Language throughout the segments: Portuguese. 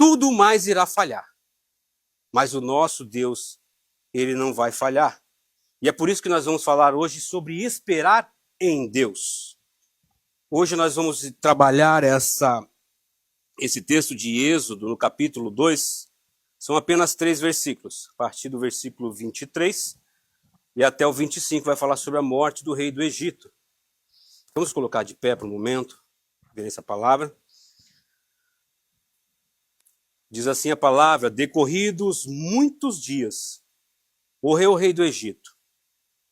tudo mais irá falhar. Mas o nosso Deus, ele não vai falhar. E é por isso que nós vamos falar hoje sobre esperar em Deus. Hoje nós vamos trabalhar esse texto de Êxodo, no capítulo 2. São apenas 3 versículos. A partir do versículo 23 e até o 25 vai falar sobre a morte do rei do Egito. Vamos colocar de pé por um momento, ver essa palavra. Diz assim a palavra: decorridos muitos dias, morreu o rei do Egito.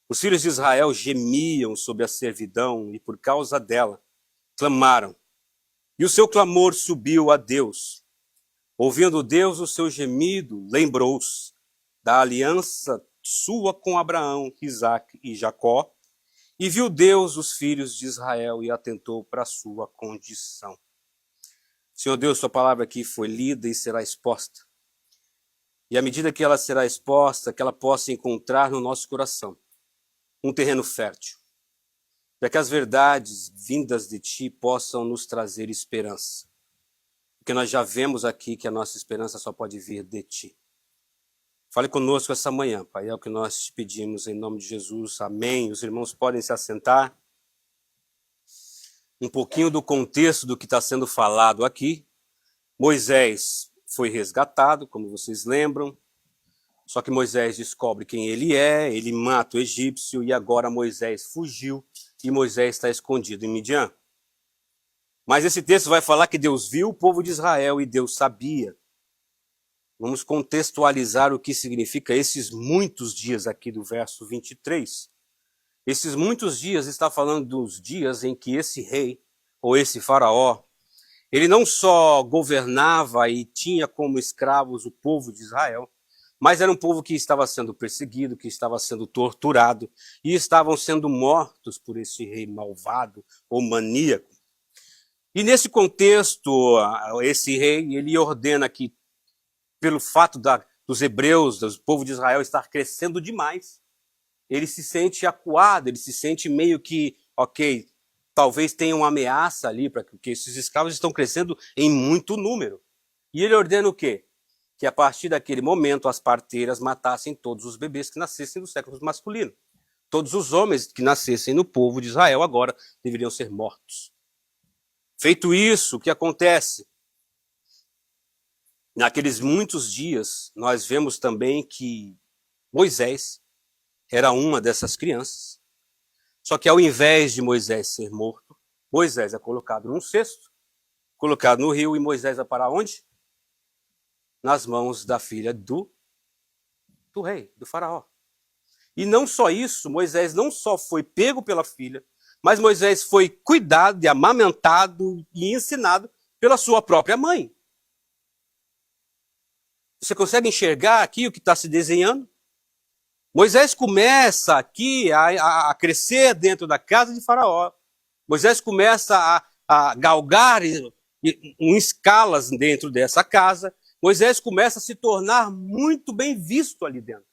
Os filhos de Israel gemiam sob a servidão e por causa dela clamaram. E o seu clamor subiu a Deus. Ouvindo Deus o seu gemido, lembrou-se da aliança sua com Abraão, Isaque e Jacó, e viu Deus os filhos de Israel e atentou para a sua condição. Senhor Deus, sua palavra aqui foi lida e será exposta. E à medida que ela será exposta, que ela possa encontrar no nosso coração um terreno fértil, para que as verdades vindas de ti possam nos trazer esperança. Porque nós já vemos aqui que a nossa esperança só pode vir de ti. Fale conosco essa manhã, Pai, é o que nós te pedimos em nome de Jesus. Amém. Os irmãos podem se assentar. Um pouquinho do contexto do que está sendo falado aqui. Moisés foi resgatado, como vocês lembram. Só que Moisés descobre quem ele é, ele mata o egípcio e agora Moisés fugiu e Moisés está escondido em Midian. Mas esse texto vai falar que Deus viu o povo de Israel e Deus sabia. Vamos contextualizar o que significa esses muitos dias aqui do verso 23. Esses muitos dias está falando dos dias em que esse rei, ou esse faraó, ele não só governava e tinha como escravos o povo de Israel, mas era um povo que estava sendo perseguido, que estava sendo torturado e estavam sendo mortos por esse rei malvado ou maníaco. E nesse contexto, esse rei, ele ordena que, pelo fato dos hebreus, do povo de Israel estar crescendo demais, ele se sente acuado, ele se sente meio que, ok, talvez tenha uma ameaça ali, porque esses escravos estão crescendo em muito número. E ele ordena o quê? Que a partir daquele momento as parteiras matassem todos os bebês que nascessem do sexo masculino. Todos os homens que nascessem no povo de Israel agora deveriam ser mortos. Feito isso, o que acontece? Naqueles muitos dias, nós vemos também que Moisés era uma dessas crianças. Só que ao invés de Moisés ser morto, Moisés é colocado num cesto, colocado no rio, e Moisés vai para onde? Nas mãos da filha do rei, do faraó. E não só isso, Moisés não só foi pego pela filha, mas Moisés foi cuidado e amamentado e ensinado pela sua própria mãe. Você consegue enxergar aqui o que está se desenhando? Moisés começa aqui a crescer dentro da casa de Faraó. Moisés começa a galgar em escalas dentro dessa casa. Moisés começa a se tornar muito bem visto ali dentro.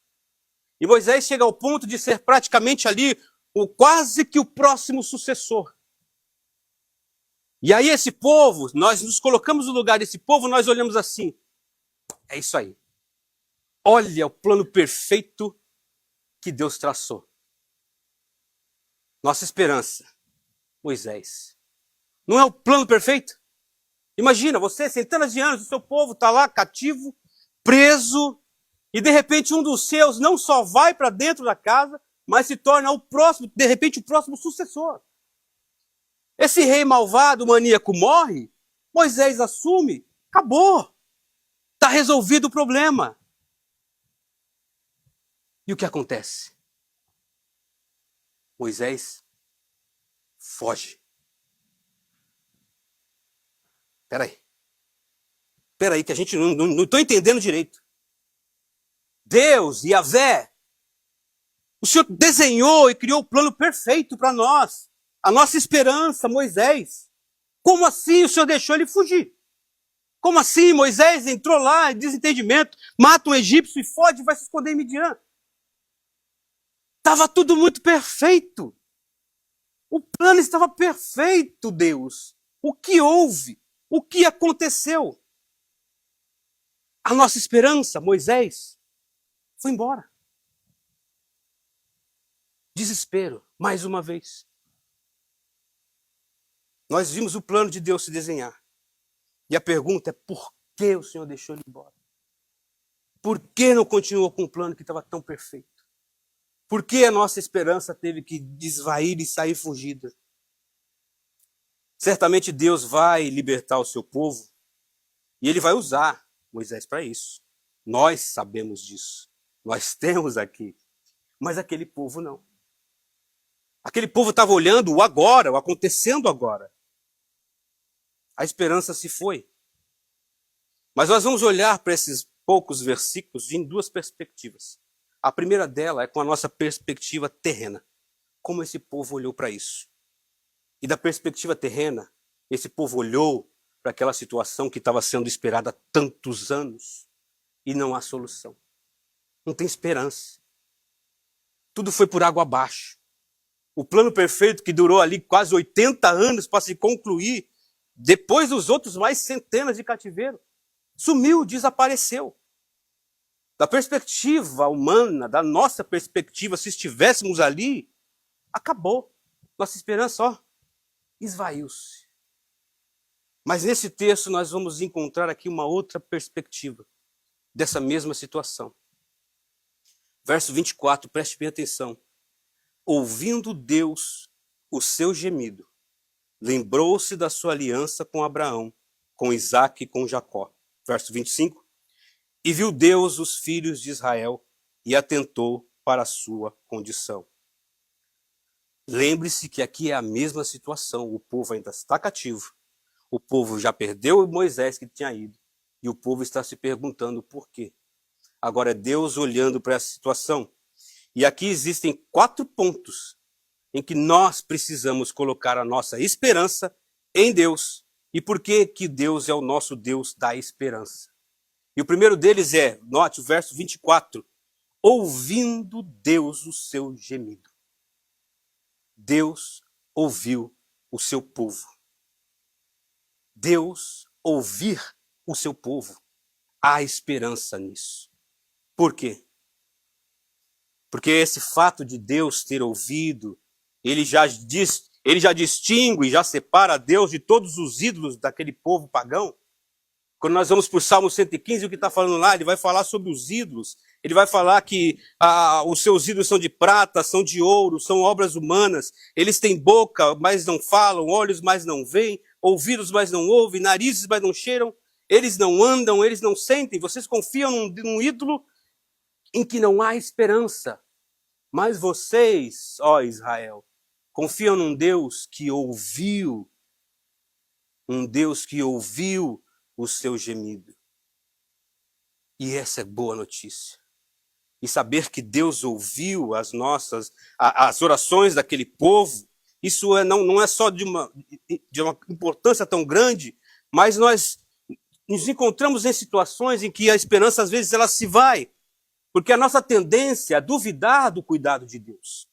E Moisés chega ao ponto de ser praticamente ali quase que o próximo sucessor. E aí esse povo, nós nos colocamos no lugar desse povo, nós olhamos assim, é isso aí. Olha o plano perfeito que Deus traçou. Nossa esperança, Moisés. Não é o plano perfeito? Imagina, você, centenas de anos, o seu povo está lá cativo, preso, e de repente um dos seus não só vai para dentro da casa, mas se torna o próximo, de repente o próximo sucessor. Esse rei malvado, maníaco, morre, Moisés assume, acabou. Está resolvido o problema. E o que acontece? Moisés foge. Espera aí, que a gente não estou entendendo direito. Deus, Yahvé, o Senhor desenhou e criou o plano perfeito para nós. A nossa esperança, Moisés. Como assim o Senhor deixou ele fugir? Como assim Moisés entrou lá em desentendimento, mata um egípcio e foge e vai se esconder em Midian? Estava tudo muito perfeito. O plano estava perfeito, Deus. O que houve? O que aconteceu? A nossa esperança, Moisés, foi embora. Desespero, mais uma vez. Nós vimos o plano de Deus se desenhar. E a pergunta é, por que o Senhor deixou ele embora? Por que não continuou com um plano que estava tão perfeito? Por que a nossa esperança teve que desvair e sair fugida? Certamente Deus vai libertar o seu povo e ele vai usar Moisés para isso. Nós sabemos disso. Nós temos aqui. Mas aquele povo não. Aquele povo estava olhando o agora, o acontecendo agora. A esperança se foi. Mas nós vamos olhar para esses poucos versículos em duas perspectivas. A primeira dela é com a nossa perspectiva terrena. Como esse povo olhou para isso. E da perspectiva terrena, esse povo olhou para aquela situação que estava sendo esperada há tantos anos e não há solução. Não tem esperança. Tudo foi por água abaixo. O plano perfeito que durou ali quase 80 anos para se concluir, depois dos outros mais centenas de cativeiro, sumiu, desapareceu. Da perspectiva humana, da nossa perspectiva, se estivéssemos ali, acabou. Nossa esperança, esvaiu-se. Mas nesse texto nós vamos encontrar aqui uma outra perspectiva dessa mesma situação. Verso 24, preste bem atenção. Ouvindo Deus o seu gemido, lembrou-se da sua aliança com Abraão, com Isaque e com Jacó. Verso 25. E viu Deus os filhos de Israel e atentou para a sua condição. Lembre-se que aqui é a mesma situação. O povo ainda está cativo. O povo já perdeu Moisés que tinha ido. E o povo está se perguntando por quê. Agora é Deus olhando para essa situação. E aqui existem 4 pontos em que nós precisamos colocar a nossa esperança em Deus. E por que que Deus é o nosso Deus da esperança? E o primeiro deles é, note o verso 24, ouvindo Deus o seu gemido. Deus ouviu o seu povo. Deus ouvir o seu povo. Há esperança nisso. Por quê? Porque esse fato de Deus ter ouvido, ele já distingue, já separa Deus de todos os ídolos daquele povo pagão. Quando nós vamos para o Salmo 115, o que está falando lá, ele vai falar sobre os ídolos. Ele vai falar que os seus ídolos são de prata, são de ouro, são obras humanas. Eles têm boca, mas não falam, olhos, mas não veem, ouvidos, mas não ouvem, narizes, mas não cheiram. Eles não andam, eles não sentem. Vocês confiam num ídolo em que não há esperança. Mas vocês, ó Israel, confiam num Deus que ouviu, o seu gemido. E essa é boa notícia. E saber que Deus ouviu as orações daquele povo, isso não é só de uma importância tão grande, mas nós nos encontramos em situações em que a esperança às vezes ela se vai, porque a nossa tendência é duvidar do cuidado de Deus.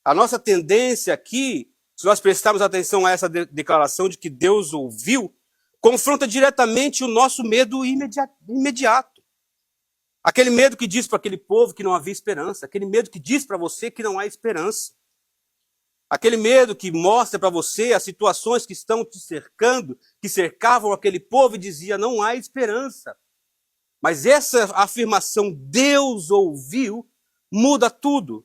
A nossa tendência aqui, se nós prestarmos atenção a essa declaração de que Deus ouviu, confronta diretamente o nosso medo imediato. Aquele medo que diz para aquele povo que não havia esperança. Aquele medo que diz para você que não há esperança. Aquele medo que mostra para você as situações que estão te cercando, que cercavam aquele povo e dizia, não há esperança. Mas essa afirmação, Deus ouviu, muda tudo.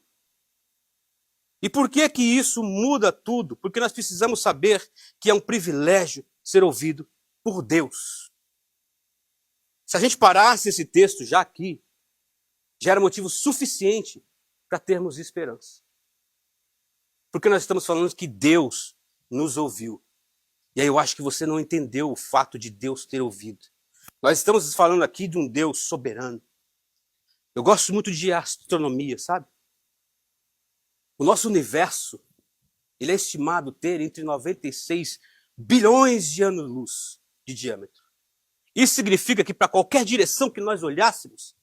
E por que que isso muda tudo? Porque nós precisamos saber que é um privilégio ser ouvido por Deus. Se a gente parasse esse texto já aqui, já era motivo suficiente para termos esperança. Porque nós estamos falando que Deus nos ouviu. E aí eu acho que você não entendeu o fato de Deus ter ouvido. Nós estamos falando aqui de um Deus soberano. Eu gosto muito de astronomia, sabe? O nosso universo, ele é estimado ter entre 96 bilhões de anos-luz de diâmetro. Isso significa que para qualquer direção que nós olhássemos,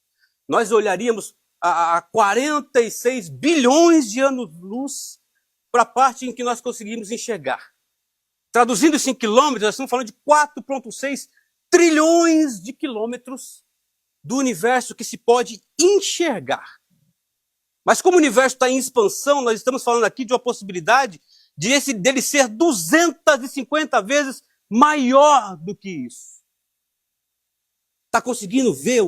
nós olharíamos a 46 bilhões de anos-luz para a parte em que nós conseguimos enxergar. Traduzindo isso em quilômetros, nós estamos falando de 4,6 trilhões de quilômetros do universo que se pode enxergar. Mas como o universo está em expansão, nós estamos falando aqui de uma possibilidade dele ser 250 vezes maior do que isso. Está conseguindo ver,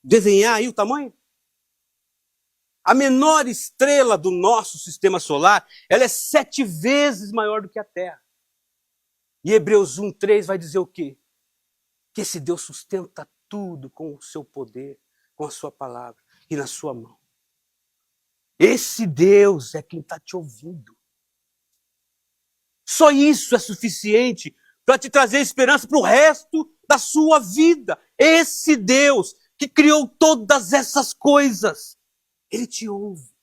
desenhar aí o tamanho? A menor estrela do nosso sistema solar, ela é 7 vezes maior do que a Terra. E Hebreus 1:3 vai dizer o quê? Que esse Deus sustenta tudo com o seu poder, com a sua palavra e na sua mão. Esse Deus é quem está te ouvindo. Só isso é suficiente para te trazer esperança para o resto da sua vida. Esse Deus que criou todas essas coisas, Ele te ouve.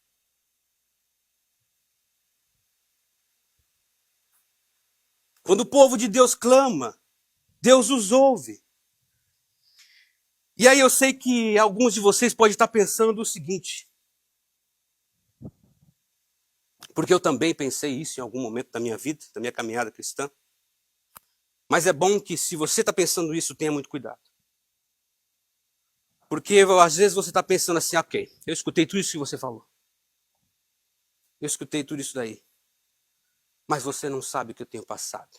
Quando o povo de Deus clama, Deus os ouve. E aí eu sei que alguns de vocês podem estar pensando o seguinte, porque eu também pensei isso em algum momento da minha vida, da minha caminhada cristã. Mas é bom que, se você está pensando isso, tenha muito cuidado. Porque às vezes você está pensando assim, ok, eu escutei tudo isso que você falou. Eu escutei tudo isso daí. Mas você não sabe o que eu tenho passado.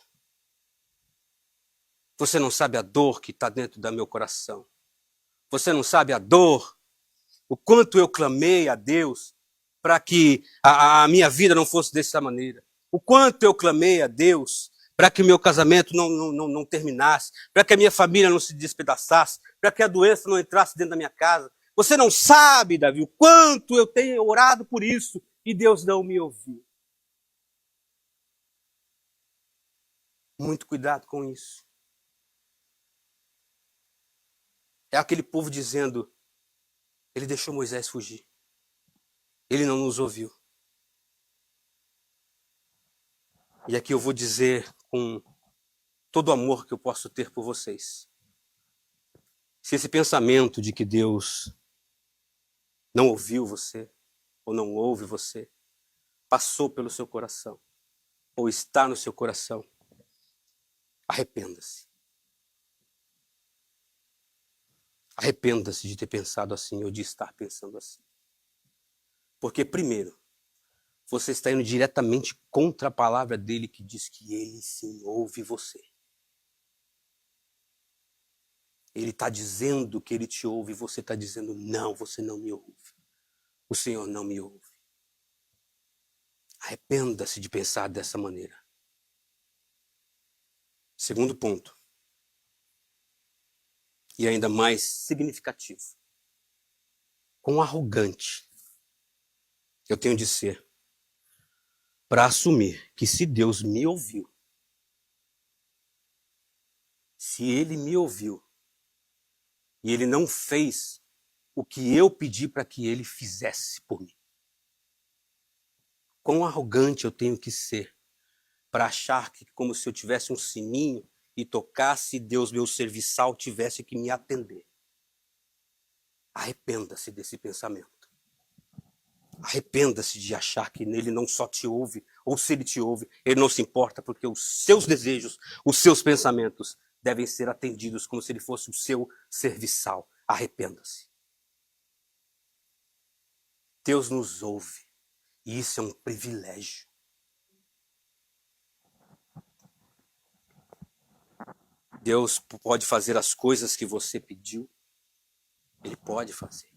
Você não sabe a dor que está dentro do meu coração. Você não sabe a dor, o quanto eu clamei a Deus para que a minha vida não fosse dessa maneira. O quanto eu clamei a Deus para que o meu casamento não terminasse, para que a minha família não se despedaçasse, para que a doença não entrasse dentro da minha casa. Você não sabe, Davi, o quanto eu tenho orado por isso e Deus não me ouviu. Muito cuidado com isso. É aquele povo dizendo, ele deixou Moisés fugir. Ele não nos ouviu. E aqui eu vou dizer com todo o amor que eu posso ter por vocês. Se esse pensamento de que Deus não ouviu você, ou não ouve você, passou pelo seu coração, ou está no seu coração, arrependa-se. Arrependa-se de ter pensado assim, ou de estar pensando assim. Porque, primeiro, você está indo diretamente contra a palavra dele que diz que ele sim ouve você. Ele está dizendo que ele te ouve e você está dizendo, não, você não me ouve. O Senhor não me ouve. Arrependa-se de pensar dessa maneira. Segundo ponto, e ainda mais significativo. Quão arrogante eu tenho de ser para assumir que se Deus me ouviu, se Ele me ouviu, e Ele não fez o que eu pedi para que Ele fizesse por mim. Quão arrogante eu tenho que ser para achar que, como se eu tivesse um sininho e tocasse, Deus, meu serviçal, tivesse que me atender. Arrependa-se desse pensamento. Arrependa-se de achar que Ele não só te ouve, ou se Ele te ouve, Ele não se importa, porque os seus desejos, os seus pensamentos devem ser atendidos como se Ele fosse o seu serviçal. Arrependa-se. Deus nos ouve, e isso é um privilégio. Deus pode fazer as coisas que você pediu. Ele pode fazer.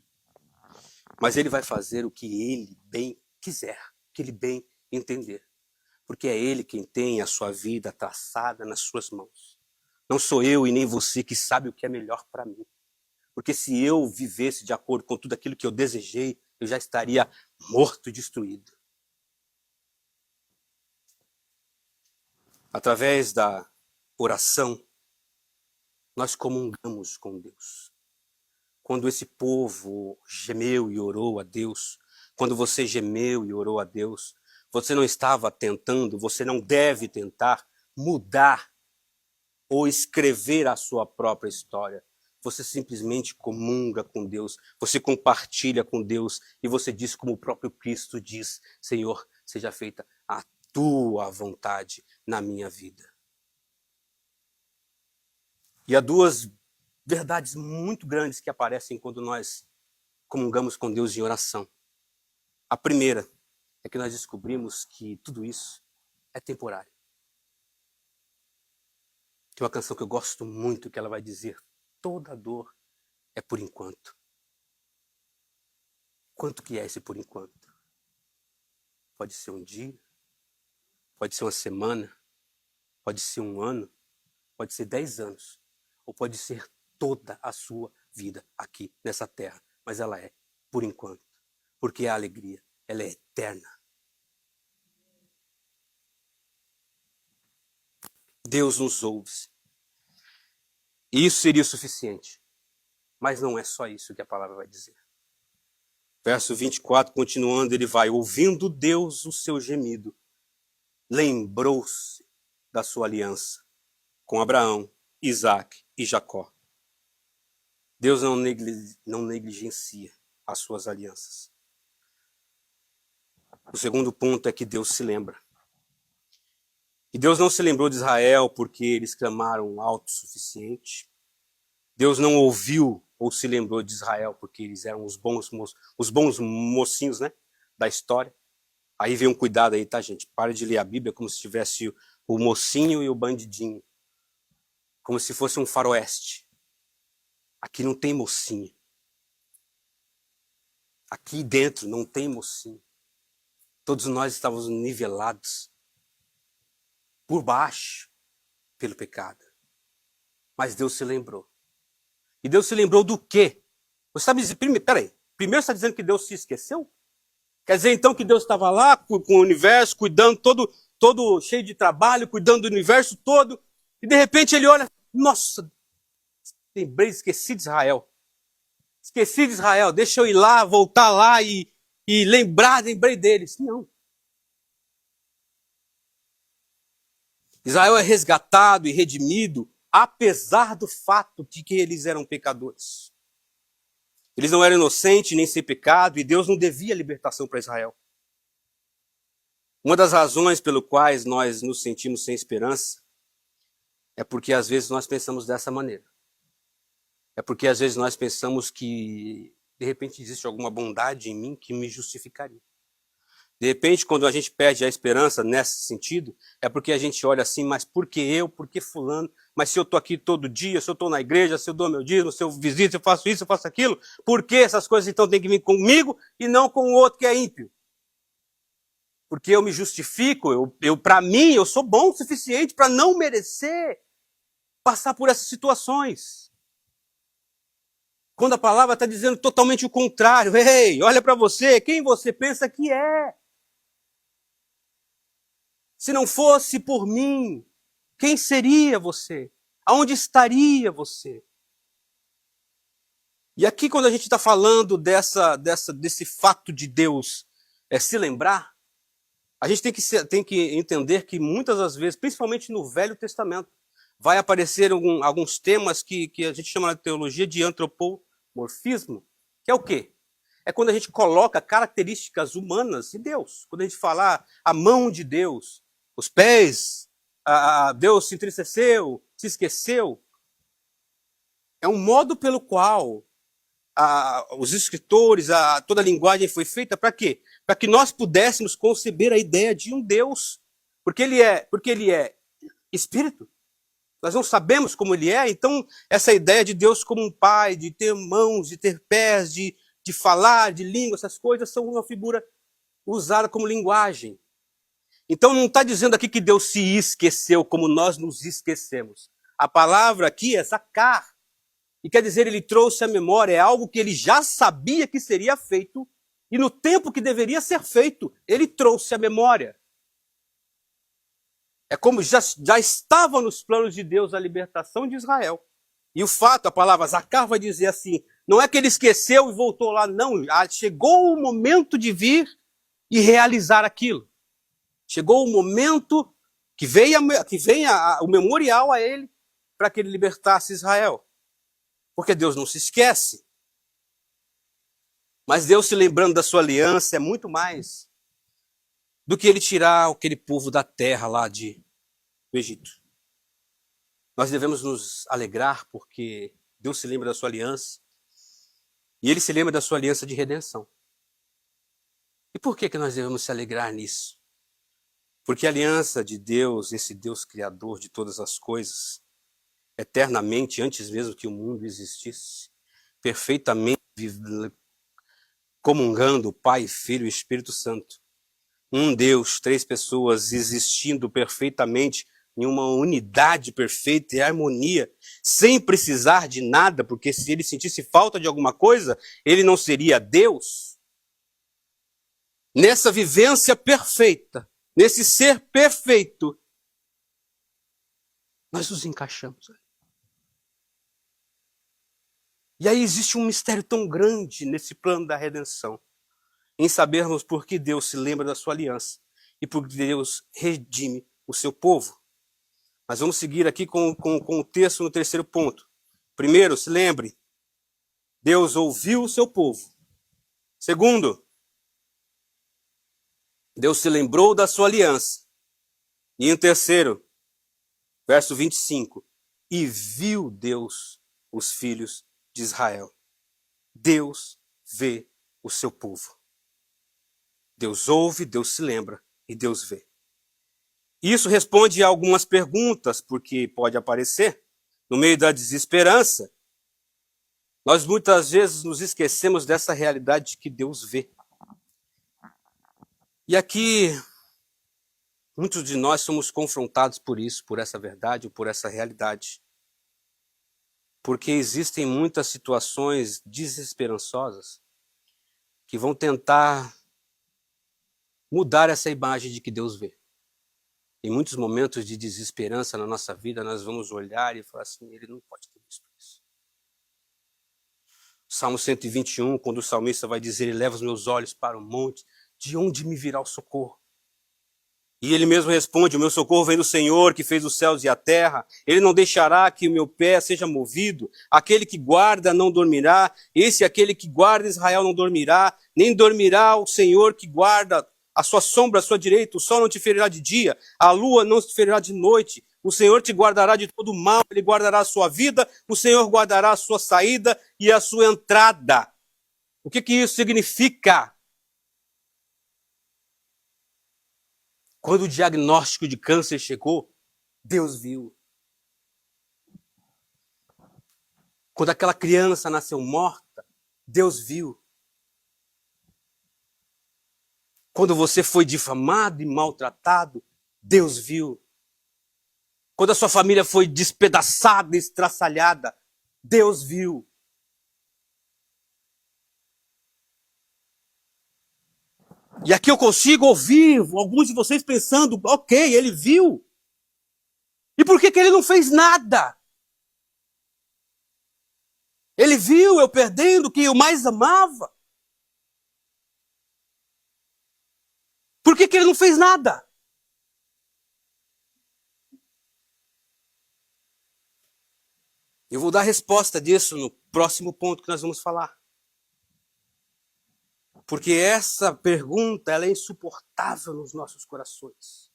Mas Ele vai fazer o que Ele bem quiser, o que Ele bem entender. Porque é Ele quem tem a sua vida traçada nas suas mãos. Não sou eu e nem você que sabe o que é melhor para mim. Porque se eu vivesse de acordo com tudo aquilo que eu desejei, eu já estaria morto e destruído. Através da oração, nós comungamos com Deus. Quando esse povo gemeu e orou a Deus, quando você gemeu e orou a Deus, você não estava tentando, você não deve tentar mudar ou escrever a sua própria história. Você simplesmente comunga com Deus, você compartilha com Deus e você diz como o próprio Cristo diz, Senhor, seja feita a tua vontade na minha vida. E há duas verdades muito grandes que aparecem quando nós comungamos com Deus em oração. A primeira é que nós descobrimos que tudo isso é temporário. Tem uma canção que eu gosto muito, que ela vai dizer: toda dor é por enquanto. Quanto que é esse por enquanto? Pode ser um dia, pode ser uma semana, pode ser um ano, pode ser 10 anos, ou pode ser toda a sua vida aqui nessa terra. Mas ela é por enquanto, porque a alegria, ela é eterna. Deus nos ouve. E isso seria o suficiente. Mas não é só isso que a palavra vai dizer. Verso 24, continuando, ele vai: ouvindo Deus o seu gemido, lembrou-se da sua aliança com Abraão, Isaque e Jacó. Deus não negligencia as suas alianças. O segundo ponto é que Deus se lembra. E Deus não se lembrou de Israel porque eles clamaram autossuficiente. Deus não ouviu ou se lembrou de Israel porque eles eram os bons mocinhos, né, da história. Aí vem um cuidado aí, tá, gente? Pare de ler a Bíblia como se tivesse o mocinho e o bandidinho. Como se fosse um faroeste. Aqui não tem mocinho. Aqui dentro não tem mocinho. Todos nós estávamos nivelados por baixo pelo pecado. Mas Deus se lembrou. E Deus se lembrou do quê? Você está me dizendo, peraí, primeiro você está dizendo que Deus se esqueceu? Quer dizer então que Deus estava lá com o universo, cuidando, todo cheio de trabalho, cuidando do universo todo, e de repente ele olha, nossa, esqueci de Israel. Esqueci de Israel, deixa eu ir lá, voltar lá e lembrei deles. Não. Israel é resgatado e redimido, apesar do fato de que eles eram pecadores. Eles não eram inocentes nem sem pecado, e Deus não devia libertação para Israel. Uma das razões pelo quais nós nos sentimos sem esperança é porque às vezes nós pensamos dessa maneira. É porque às vezes nós pensamos que de repente existe alguma bondade em mim que me justificaria. De repente, quando a gente perde a esperança nesse sentido, é porque a gente olha assim, mas por que eu, por que fulano? Mas se eu estou aqui todo dia, se eu estou na igreja, se eu dou meu dízimo, se eu visito, se eu faço isso, eu faço aquilo, por que essas coisas então têm que vir comigo e não com o outro que é ímpio? Porque eu me justifico, para mim, eu sou bom o suficiente para não merecer passar por essas situações. Quando a palavra está dizendo totalmente o contrário. Ei, olha para você, quem você pensa que é? Se não fosse por mim, quem seria você? Aonde estaria você? E aqui, quando a gente está falando desse fato de Deus se lembrar, a gente tem que entender que muitas das vezes, principalmente no Velho Testamento, vai aparecer alguns temas que a gente chama na teologia de antropomorfismo, que é o quê? É quando a gente coloca características humanas de Deus. Quando a gente fala a mão de Deus, os pés, Deus se entristeceu, se esqueceu. É um modo pelo qual os escritores, toda a linguagem foi feita para quê? Para que nós pudéssemos conceber a ideia de um Deus. Porque ele é espírito. Nós não sabemos como ele é, então essa ideia de Deus como um pai, de ter mãos, de ter pés, de falar, de língua, essas coisas são uma figura usada como linguagem. Então não está dizendo aqui que Deus se esqueceu como nós nos esquecemos. A palavra aqui é zakar. E quer dizer, ele trouxe à memória, é algo que ele já sabia que seria feito, e no tempo que deveria ser feito, ele trouxe à memória. É como já estava nos planos de Deus a libertação de Israel. E o fato, a palavra zakar vai dizer assim, não é que ele esqueceu e voltou lá, não. Chegou o momento de vir e realizar aquilo. Chegou o momento que venha o memorial a ele para que ele libertasse Israel. Porque Deus não se esquece. Mas Deus se lembrando da sua aliança é muito mais do que ele tirar aquele povo da terra lá do Egito. Nós devemos nos alegrar porque Deus se lembra da sua aliança. E ele se lembra da sua aliança de redenção. E por que nós devemos se alegrar nisso? Porque a aliança de Deus, esse Deus criador de todas as coisas, eternamente, antes mesmo que o mundo existisse, perfeitamente comungando Pai, Filho e Espírito Santo. Um Deus, três pessoas existindo perfeitamente em uma unidade perfeita e harmonia, sem precisar de nada, porque se ele sentisse falta de alguma coisa, ele não seria Deus. Nessa vivência perfeita, nesse ser perfeito, nós nos encaixamos. E aí existe um mistério tão grande nesse plano da redenção, em sabermos por que Deus se lembra da sua aliança e por que Deus redime o seu povo. Mas vamos seguir aqui com o texto no terceiro ponto. Primeiro, se lembre, Deus ouviu o seu povo. Segundo, Deus se lembrou da sua aliança. E em terceiro, verso 25, e viu Deus os filhos de Israel. Deus vê o seu povo. Deus ouve, Deus se lembra e Deus vê. Isso responde a algumas perguntas, porque pode aparecer, no meio da desesperança, nós muitas vezes nos esquecemos dessa realidade de que Deus vê. E aqui, muitos de nós somos confrontados por isso, por essa verdade ou por essa realidade. Porque existem muitas situações desesperançosas que vão tentar mudar essa imagem de que Deus vê. Em muitos momentos de desesperança na nossa vida, nós vamos olhar e falar assim, ele não pode ter visto isso. Salmo 121, quando o salmista vai dizer, ele leva os meus olhos para o monte, de onde me virá o socorro? E ele mesmo responde, o meu socorro vem do Senhor, que fez os céus e a terra. Ele não deixará que o meu pé seja movido. Aquele que guarda não dormirá. Aquele que guarda Israel não dormirá. Nem dormirá o Senhor que guarda a sua sombra à sua direita. O sol não te ferirá de dia. A lua não te ferirá de noite. O Senhor te guardará de todo mal. Ele guardará a sua vida. O Senhor guardará a sua saída e a sua entrada. O que isso significa? Quando o diagnóstico de câncer chegou, Deus viu. Quando aquela criança nasceu morta, Deus viu. Quando você foi difamado e maltratado, Deus viu. Quando a sua família foi despedaçada, estraçalhada, Deus viu. E aqui eu consigo ouvir alguns de vocês pensando, ok, ele viu. E por que ele não fez nada? Ele viu eu perdendo quem eu mais amava. Por que ele não fez nada? Eu vou dar a resposta disso no próximo ponto que nós vamos falar. Porque essa pergunta ela é insuportável nos nossos corações.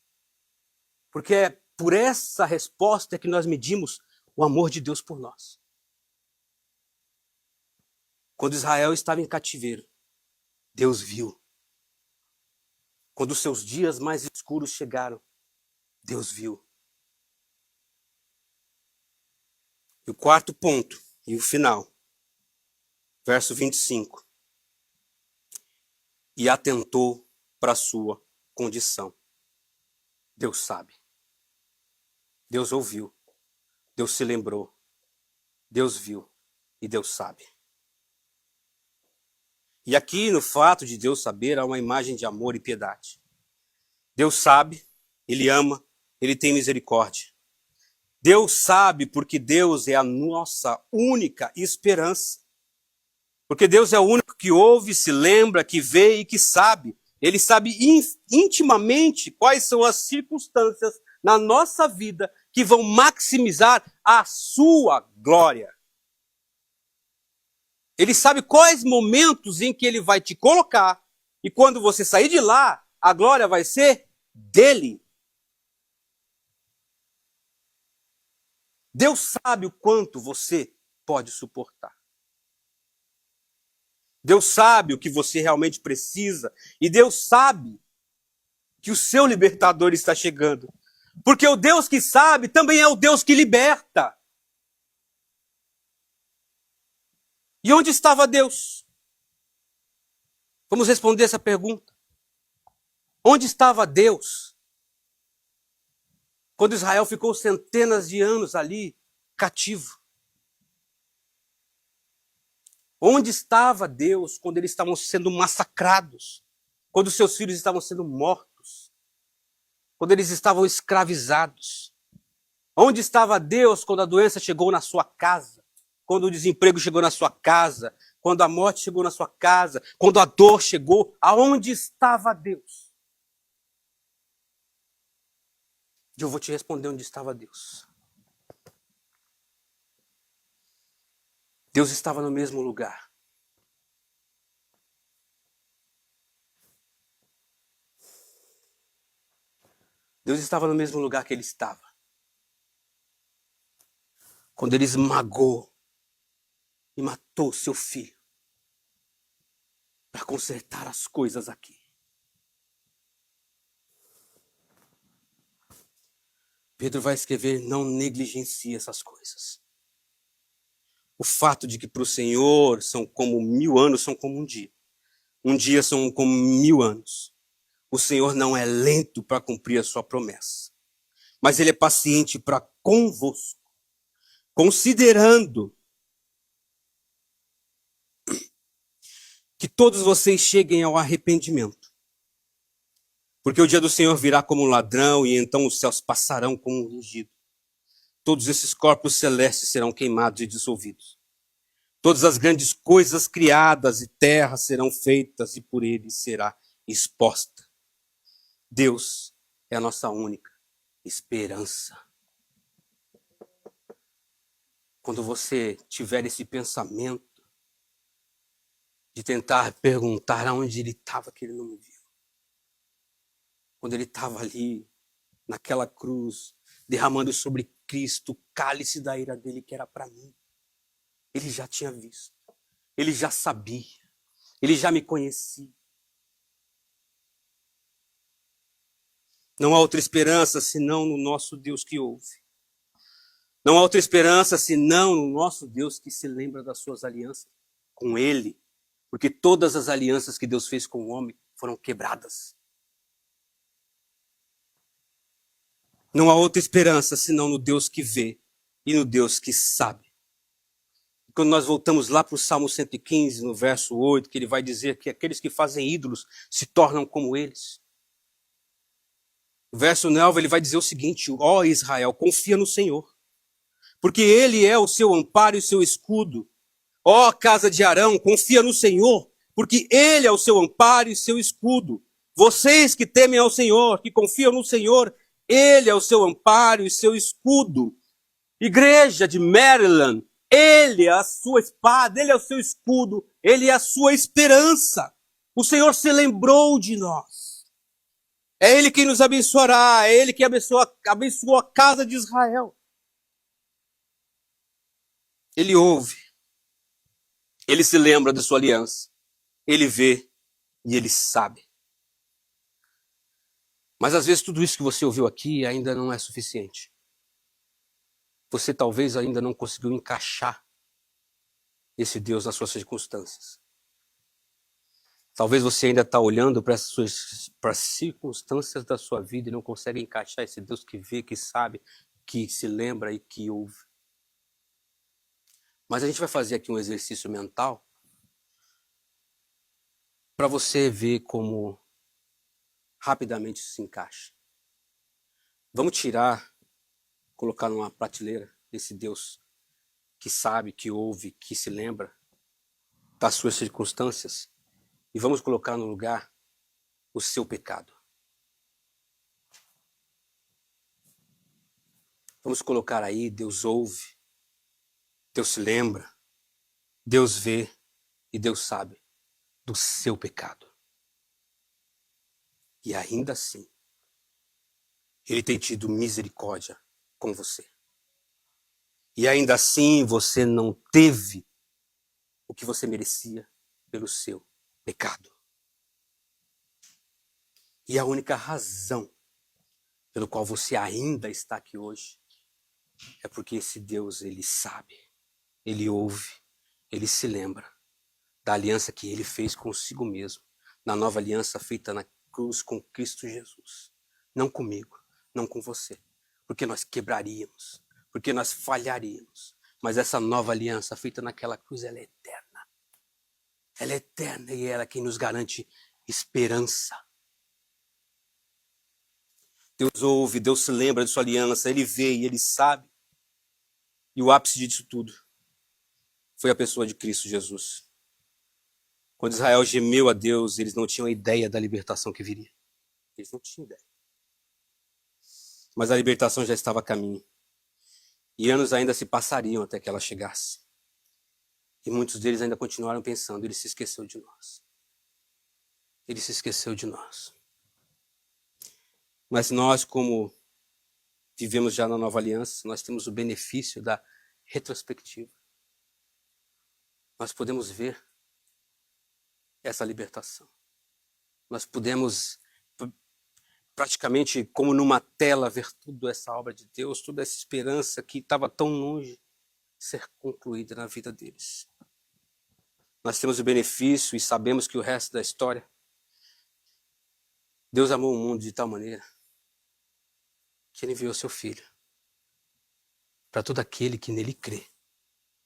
Porque é por essa resposta que nós medimos o amor de Deus por nós. Quando Israel estava em cativeiro, Deus viu. Quando os seus dias mais escuros chegaram, Deus viu. E o quarto ponto, e o final, verso 25. E atentou para a sua condição. Deus sabe. Deus ouviu. Deus se lembrou. Deus viu. E Deus sabe. E aqui no fato de Deus saber há uma imagem de amor e piedade. Deus sabe, Ele ama, Ele tem misericórdia. Deus sabe porque Deus é a nossa única esperança. Porque Deus é o único que ouve, se lembra, que vê e que sabe. Ele sabe intimamente quais são as circunstâncias na nossa vida que vão maximizar a sua glória. Ele sabe quais momentos em que ele vai te colocar e quando você sair de lá, a glória vai ser dele. Deus sabe o quanto você pode suportar. Deus sabe o que você realmente precisa. E Deus sabe que o seu libertador está chegando. Porque o Deus que sabe também é o Deus que liberta. E onde estava Deus? Vamos responder essa pergunta. Onde estava Deus quando Israel ficou centenas de anos ali, cativo? Onde estava Deus quando eles estavam sendo massacrados? Quando seus filhos estavam sendo mortos? Quando eles estavam escravizados? Onde estava Deus quando a doença chegou na sua casa? Quando o desemprego chegou na sua casa? Quando a morte chegou na sua casa? Quando a dor chegou? Aonde estava Deus? E eu vou te responder onde estava Deus. Deus estava no mesmo lugar. Deus estava no mesmo lugar que ele estava. Quando ele esmagou e matou seu filho para consertar as coisas aqui. Pedro vai escrever, não negligencie essas coisas. O fato de que para o Senhor são como 1000 anos, são como um dia. Um dia são como 1000 anos. O Senhor não é lento para cumprir a sua promessa, mas Ele é paciente para convosco, considerando que todos vocês cheguem ao arrependimento. Porque o dia do Senhor virá como um ladrão, e então os céus passarão como um rugido. Todos esses corpos celestes serão queimados e dissolvidos. Todas as grandes coisas criadas e terra serão feitas, e por ele será exposta. Deus é a nossa única esperança. Quando você tiver esse pensamento de tentar perguntar aonde ele estava, que ele não me viu. Quando ele estava ali, naquela cruz, derramando sobre Cristo o cálice da ira dele, que era para mim. Ele já tinha visto. Ele já sabia. Ele já me conhecia. Não há outra esperança senão no nosso Deus que ouve. Não há outra esperança senão no nosso Deus que se lembra das suas alianças com Ele. Porque todas as alianças que Deus fez com o homem foram quebradas. Não há outra esperança senão no Deus que vê e no Deus que sabe. Quando nós voltamos lá para o Salmo 115, no verso 8, que ele vai dizer que aqueles que fazem ídolos se tornam como eles. No verso 9, ele vai dizer o seguinte: ó Israel, confia no Senhor, porque Ele é o seu amparo e o seu escudo. Ó casa de Arão, confia no Senhor, porque Ele é o seu amparo e o seu escudo. Vocês que temem ao Senhor, que confiam no Senhor, Ele é o seu amparo e o seu escudo. Igreja de Maryland, Ele é a sua espada, Ele é o seu escudo, Ele é a sua esperança. O Senhor se lembrou de nós. É Ele quem nos abençoará, é Ele que abençoou a casa de Israel. Ele ouve, Ele se lembra da sua aliança, Ele vê e Ele sabe. Mas às vezes tudo isso que você ouviu aqui ainda não é suficiente. Você talvez ainda não conseguiu encaixar esse Deus nas suas circunstâncias. Talvez você ainda está olhando para as circunstâncias da sua vida e não consegue encaixar esse Deus que vê, que sabe, que se lembra e que ouve. Mas a gente vai fazer aqui um exercício mental para você ver como rapidamente isso se encaixa. Vamos colocar numa prateleira esse Deus que sabe, que ouve, que se lembra das suas circunstâncias e vamos colocar no lugar o seu pecado. Vamos colocar aí, Deus ouve, Deus se lembra, Deus vê e Deus sabe do seu pecado. E ainda assim, Ele tem tido misericórdia com você. E ainda assim você não teve o que você merecia pelo seu pecado. E a única razão pelo qual você ainda está aqui hoje é porque esse Deus, ele sabe, ele ouve, ele se lembra da aliança que ele fez consigo mesmo, na nova aliança feita na cruz com Cristo Jesus. Não comigo, não com você, porque nós quebraríamos, porque nós falharíamos. Mas essa nova aliança feita naquela cruz, ela é eterna. Ela é eterna e ela é quem nos garante esperança. Deus ouve, Deus se lembra de sua aliança, ele vê e ele sabe. E o ápice disso tudo foi a pessoa de Cristo Jesus. Quando Israel gemeu a Deus, eles não tinham ideia da libertação que viria. Eles não tinham ideia. Mas a libertação já estava a caminho. E anos ainda se passariam até que ela chegasse. E muitos deles ainda continuaram pensando, ele se esqueceu de nós. Ele se esqueceu de nós. Mas nós, como vivemos já na nova aliança, nós temos o benefício da retrospectiva. Nós podemos ver essa libertação. Nós podemos, praticamente como numa tela, ver toda essa obra de Deus, toda essa esperança que estava tão longe de ser concluída na vida deles. Nós temos o benefício e sabemos que o resto da história, Deus amou o mundo de tal maneira que ele enviou seu Filho para todo aquele que nele crê,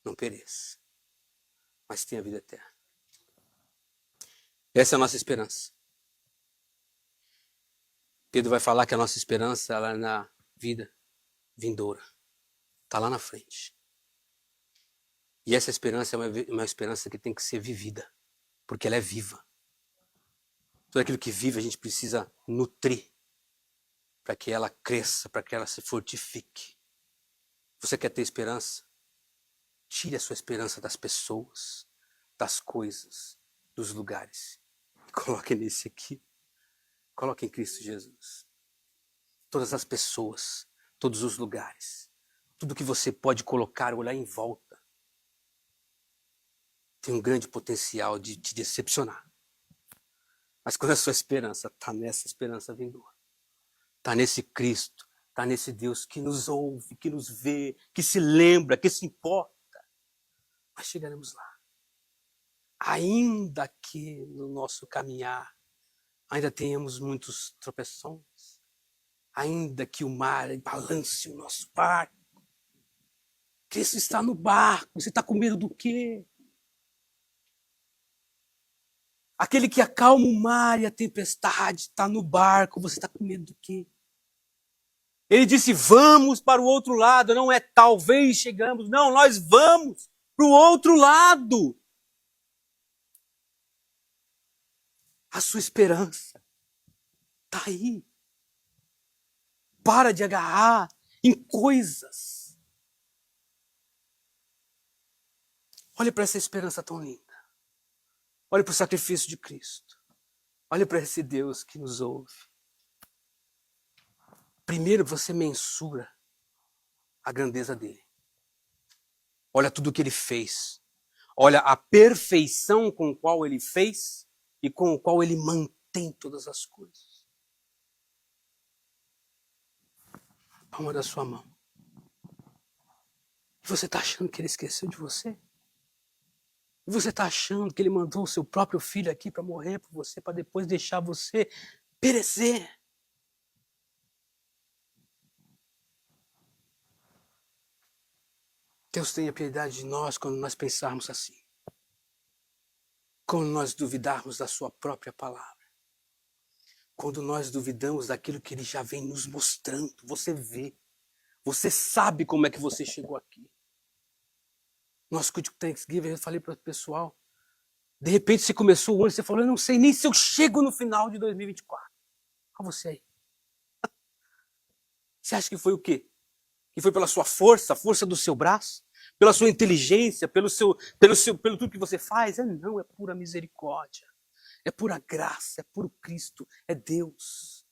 não pereça, mas tenha vida eterna. Essa é a nossa esperança. Pedro vai falar que a nossa esperança ela é na vida vindoura. Está lá na frente. E essa esperança é uma esperança que tem que ser vivida, porque ela é viva. Tudo aquilo que vive a gente precisa nutrir para que ela cresça, para que ela se fortifique. Você quer ter esperança? Tire a sua esperança das pessoas, das coisas, dos lugares. E coloque nesse aqui. Coloque em Cristo Jesus. Todas as pessoas, todos os lugares, tudo que você pode colocar, olhar em volta, tem um grande potencial de te decepcionar. Mas quando a sua esperança está nessa esperança vindoura, está nesse Cristo, está nesse Deus que nos ouve, que nos vê, que se lembra, que se importa, nós chegaremos lá. Ainda que no nosso caminhar ainda tenhamos muitos tropeções, ainda que o mar balance o nosso barco, Cristo está no barco, você está com medo do quê? Aquele que acalma o mar e a tempestade está no barco, você está com medo do quê? Ele disse, vamos para o outro lado, não é talvez chegamos, não, nós vamos para o outro lado. A sua esperança está aí. Para de agarrar em coisas. Olhe para essa esperança tão linda. Olhe para o sacrifício de Cristo. Olhe para esse Deus que nos ouve. Primeiro você mensura a grandeza dele. Olha tudo o que ele fez. Olha a perfeição com a qual ele fez e com o qual ele mantém todas as coisas. Palma da sua mão. E você está achando que ele esqueceu de você? E você está achando que ele mandou o seu próprio filho aqui para morrer por você, para depois deixar você perecer? Deus tenha piedade de nós quando nós pensarmos assim. Quando nós duvidarmos da sua própria palavra. Quando nós duvidamos daquilo que ele já vem nos mostrando. Você vê. Você sabe como é que você chegou aqui. Nosso culto de Thanksgiving, eu falei para o pessoal. De repente você começou o ano e você falou, eu não sei nem se eu chego no final de 2024. Olha você aí. Você acha que foi o quê? Que foi pela sua força, a força do seu braço? Pela sua inteligência, pelo tudo que você faz? Não, é pura misericórdia. É pura graça, é puro Cristo, é Deus.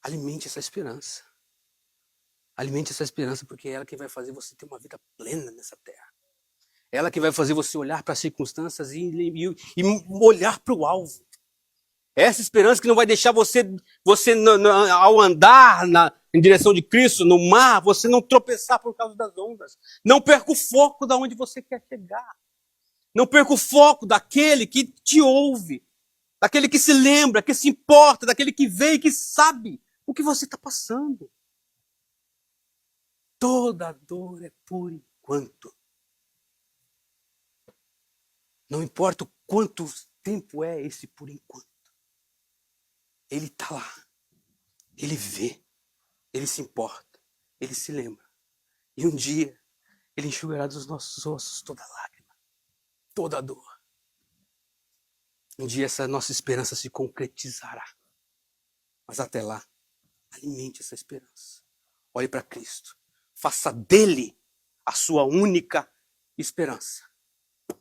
Alimente essa esperança. Alimente essa esperança, porque é ela que vai fazer você ter uma vida plena nessa terra. É ela que vai fazer você olhar para as circunstâncias e olhar para o alvo. É essa esperança que não vai deixar você ao andar em direção de Cristo, no mar, você não tropeçar por causa das ondas. Não perca o foco de onde você quer chegar. Não perca o foco daquele que te ouve, daquele que se lembra, que se importa, daquele que vê e que sabe o que você está passando. Toda dor é por enquanto. Não importa o quanto tempo é esse por enquanto. Ele está lá. Ele vê. Ele se importa. Ele se lembra. E um dia, ele enxugará dos nossos ossos toda lágrima, toda dor. Um dia essa nossa esperança se concretizará. Mas até lá, alimente essa esperança. Olhe para Cristo. Faça dele a sua única esperança.